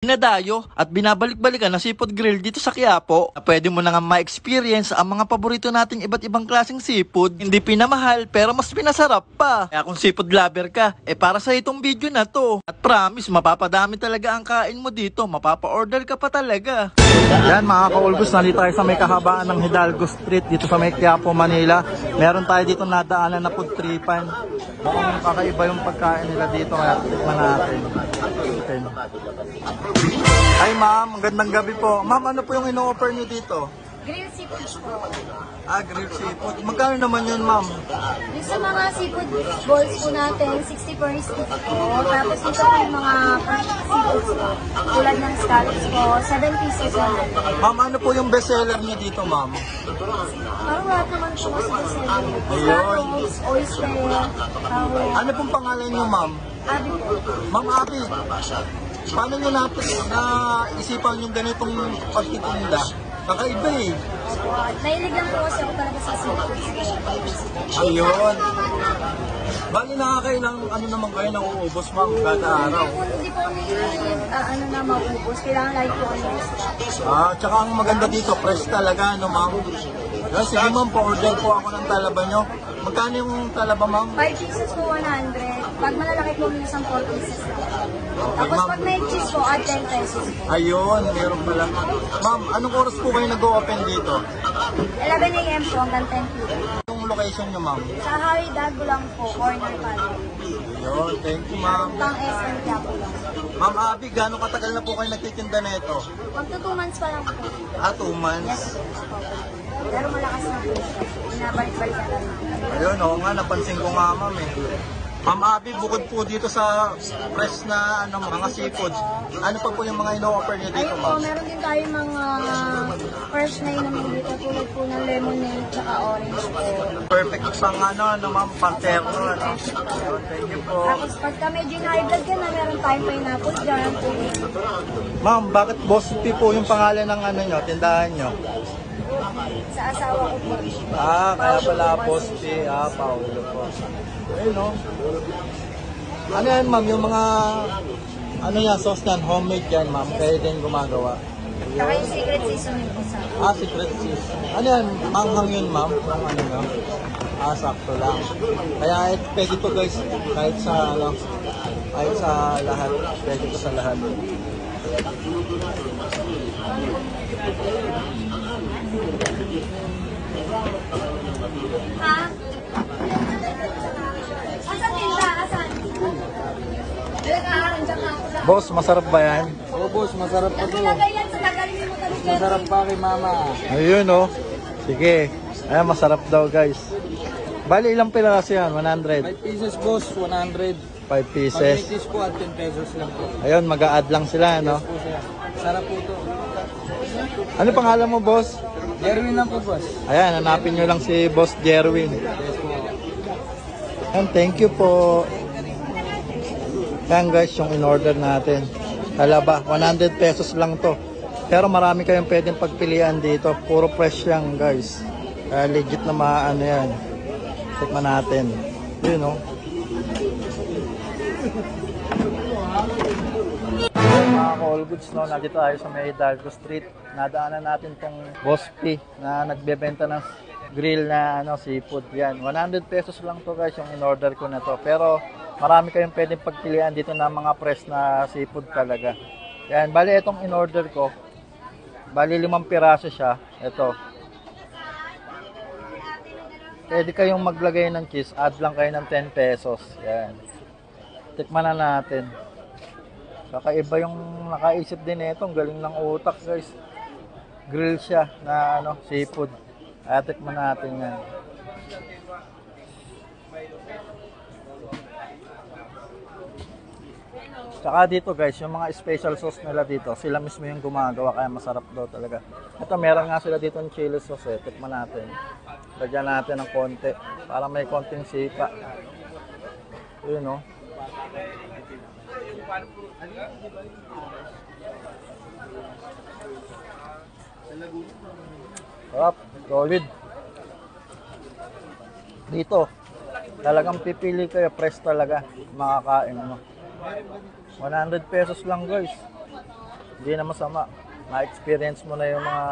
Dinadayo at binabalik-balikan na seafood grill dito sa Quiapo na pwede mo na nga ma-experience ang mga paborito nating iba't ibang klaseng seafood. Hindi pinamahal pero mas pinasarap pa. Kaya kung seafood lover ka, para sa itong video na to. At promise, mapapadami talaga ang kain mo dito. Mapapa-order ka pa talaga. Yan mga ka-Ulgus, nandito tayo sa may kahabaan ng Hidalgo Street dito sa may Quiapo, Manila. Meron tayo dito nadaanan na food tripan. Mukhang kakaiba yung pagkain nila dito kaya tikman natin. Ay ma'am, magandang gabi po. Ma'am, ano po yung ino-offer niyo dito? Grilled seafood po. Grilled seafood. Magkano naman yun ma'am? Yung sa mga seafood balls po natin, 60 per stick po. Tapos dito po yung mga seafood po. Tulad ng scallops po, 7 pieces po. Ma'am, ano po yung bestseller niyo dito ma'am? Parang lahat naman po kasi sa scallops, oyster, tawag. Ano pong pangalan niyo ma'am? Abi po. Ma'am Abi, paano nyo naisipan yung ganitong pagtitinda? Kakaiba eh. Nahilig lang po kasi ako talaga sa seafood. Ayun. Bali nakakailang ano naman kayo nang uubos ma'am kada araw? Hindi po kami na maubos. Kailangan lagi po kami extra. Tsaka ang maganda dito, fresh talaga, no ma'am? Sige ma'am, pa-order po ako ng talaba nyo. Magkano yung talaba ma'am? 5 pieces po, 100. Pag malalaki po, minsan 4 pieces. Tapos ma'am. pag may cheese po, add 10 pesos po. Ayun, meron pala. Ma'am, anong oras po kayo nag-open dito? 11 a.m. po hanggang 10 p.m. Yung location nyo ma'am? Sa Harry Dago lang po, corner pa. Ayun, thank you ma'am. Pang SM Quiapo lang. Ma'am Abby, gano'ng katagal na po kayo nagtitinda nito? Magto 2 months pa lang po. 2 months. Yes. Pero malakas na po siya. Binabalik-balik na lang. Ayun, oo nga, napansin ko nga ma'am eh. Ma'am Abby, bukod po dito sa fresh na mga seafood, ano pa po yung mga ino-offer niyo dito Ayun po, ma'am? meron din tayo mga fresh na inumin dito tulad po ng lemonade tsaka orange po. Perfect pang ma'am, panterno. Ayun, thank you po. Tapos pagka medyo high blood ka na, meron tayong pineapple dyan. Ma'am, bakit Boss P po yung pangalan ng nyo, tindahan nyo? Sa asawa ko po. Kaya pala Boss P, Paulo po. Ayun no. Ano yan ma'am, yung mga sauce yan, homemade yan ma'am, kayo din gumagawa. Saka yung secret seasoning po sa Secret cheese. Ano yan, manghang yun ma'am, yung nyo? Sakto lang. Kaya pwede to guys, kahit sa lahat, pwede to sa lahat. Ha? Asan tinda? Asan? Boss, masarap ba yan? Oo boss, masarap pa to. Nilagay yan sa tagalin mo kami. Masarap pa kay mama. Ayun oh. Sige. Ayan, masarap daw guys. Bali, ilang piraso yan? 100? 5 pieces boss, 100. 5 pieces. Pag may po at 10 pesos lang po. Ayun, mag-a-add lang sila, no? Po siya. Sarap po to. Ano pangalan mo, boss? Jerwin lang po boss. Ayan, hanapin nyo lang si Boss Jerwin. Yes po. Ayan, thank you po. Ayan guys, yung in-order natin. Talaba, 100 pesos lang to. Pero marami kayong pwedeng pagpilian dito. Puro fresh yan, guys. Kaya legit na maano yan. Tikman natin. Yun, no? Mga ka-all goods, no? Nandito tayo sa may Hidalgo Street. Nadaanan natin tong Boss P na nagbebenta ng grill na seafood. Yan, 100 pesos lang to guys yung in-order ko na to. Pero marami kayong pwedeng pagpilian dito na mga fresh na seafood talaga. Yan, bali itong in-order ko. Bali 5 piraso siya. Ito. Pwede kayong maglagay ng cheese. Add lang kayo ng 10 pesos. Yan. Tikman na natin. Kakaiba yung nakaisip din ito. Ang galing ng utak guys. Grill siya na seafood. Kaya tikman natin yan. Tsaka dito guys, yung mga special sauce nila dito, sila mismo yung gumagawa kaya masarap daw talaga. Ito meron nga sila dito ng chili sauce eh. Tikman natin. Lagyan natin ng konti para may konting sipa. Yun no. Sarap, solid. Dito, talagang pipili kayo, fresh talaga makakain mo. 100 pesos lang guys. Hindi na masama. Ma-experience mo na yung mga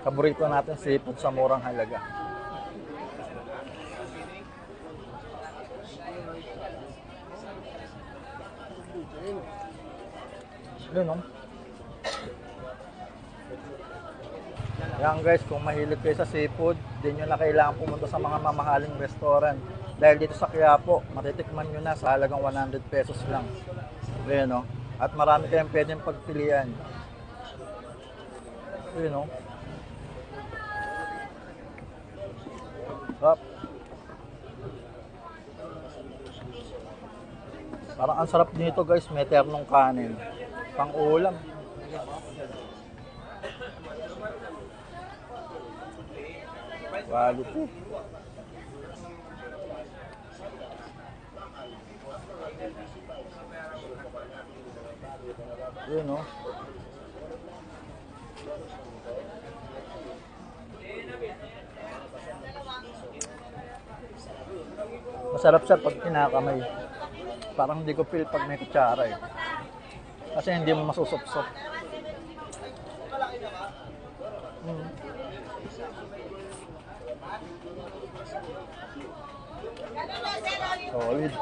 paborito natin seafood sa murang halaga. Yun, no? Yan guys, kung mahilig kayo sa seafood, di nyo na kailangan pumunta sa mga mamahaling restaurant. Dahil dito sa Quiapo, matitikman nyo na sa halagang 100 pesos lang. Ayan, no? At marami kayong pwedeng pagpilian. Ayan, no? Sarap. Parang ang sarap nito guys, may ternong kanin. Pang ulam. Quality. Yun, no? Masarap siya pag kinakamay. Parang hindi ko feel pag may kutsara eh. Kasi hindi mo masusupsop. Solid.